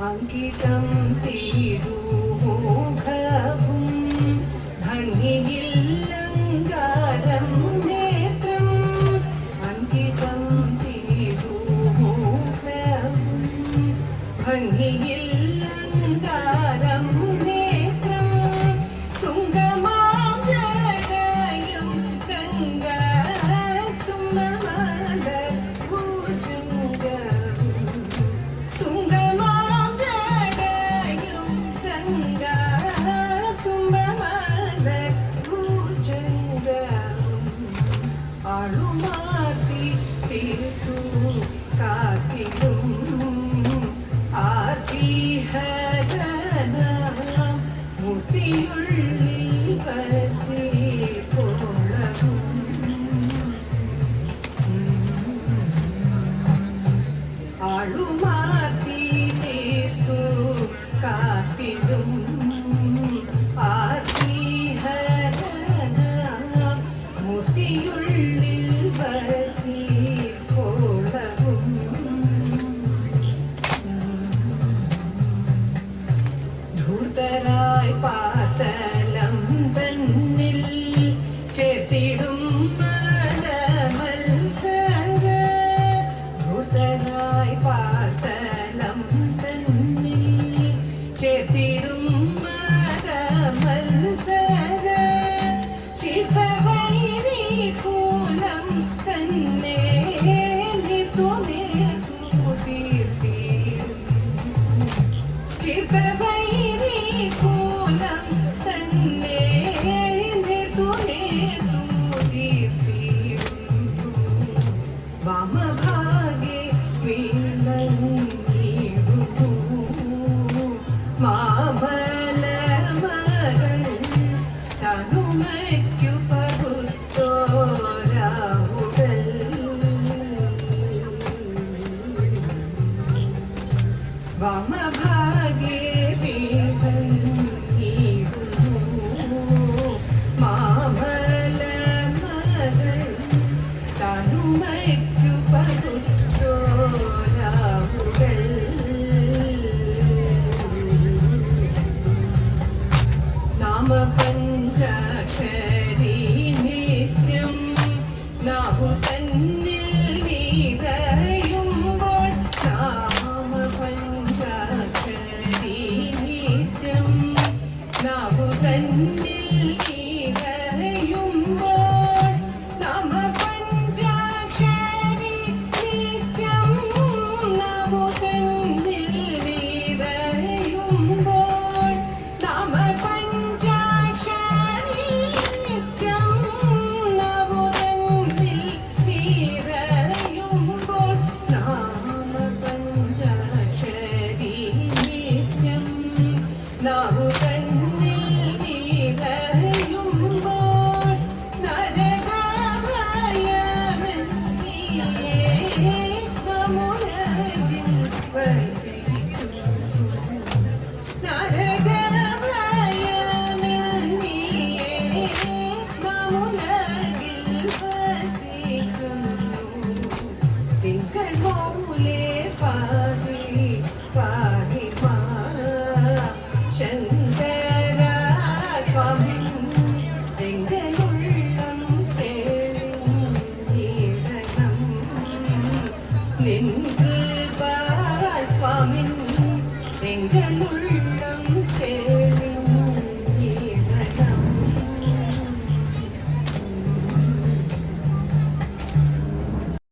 അങ്കിതം തിരുമുഖവും ഭംഗിയില്ലങ്കാരം നേത്രം അങ്കിതം തിരുമുഖവും ഭംഗിയില്ലങ്കാരം നേത്രം തുങ്കമാം ജടയും ഗംഗാതുംബമല ഭുജംഗവും തുങ്കമാം ജടയും ഗംഗാതുംബമല ഭുജംഗവും ആളുമാറ്റി തീർത്തു കാത്തിലും ആർത്തിഹരനാം മൂർത്തിയുള്ളിൽ വസിപ്പോളവും ആളുമാറ്റി തീർത്തു കാത്തിലും ആർത്തിഹരനാം മൂർത്തിയുള്ളിൽ വസിപ്പോളവും ധൂർത്തരായി പാതലം തന്നിൽ ചേർത്തിടും മത്സര ധൂർത്തരായി പാതലം തന്നിൽ ചേർത്തിടും മത്സര ചിത്തവൈരി കൂലം തന്നെ നിർത്തു തീർത്തിടും ചിത്തവൈരി കൂലം തന്നെ നിർത്തു തീർത്തിടും വാമഭാഗേ വീണങ്ങിടുന്നു മാമലമകൾ തനുമയ്ക്കു പകുത്തോരാവുടൽ വാമഭാഗേ വീണങ്ങിടുന്നു മാമലമകൾ തനുമയ്ക്കു പകുത്തോരാവുടൽ നാമപഞ്ചാക്ഷരി നിത്യം നാഹു തന്നിൽ നിറയുമ്പോൾ നാമപഞ്ചാക്ഷരി നിത്യം നാഹു തന്നിൽ നിറയുമ്പോൾ നാമപഞ്ചാക്ഷരി നിത്യം നാഹു തന്നിൽ നിറയുമ്പോൾ നാമപഞ്ചാക്ഷരി നിത്യം നാഹു തന്നിൽ നിറയുമ്പോൾ നാമപഞ്ചാക്ഷരി നിത്യം നാഹു തന്നിൽ നിറയുമ്പോൾ നരകഭയമെന്നിയേ നമുലകിൽ വസിക്കുന്നു നരകഭയമെന്നിയേ നമുലകിൽ വസിക്കുന്നു തിങ്കൾ പോലെ പാതി പാതി മാ ശങ്കര സ്വാമി എങ്കലുള്ളം തേടിയിടണം നിൻ കൃപാ സ്വാമി എങ്കലുള്ളം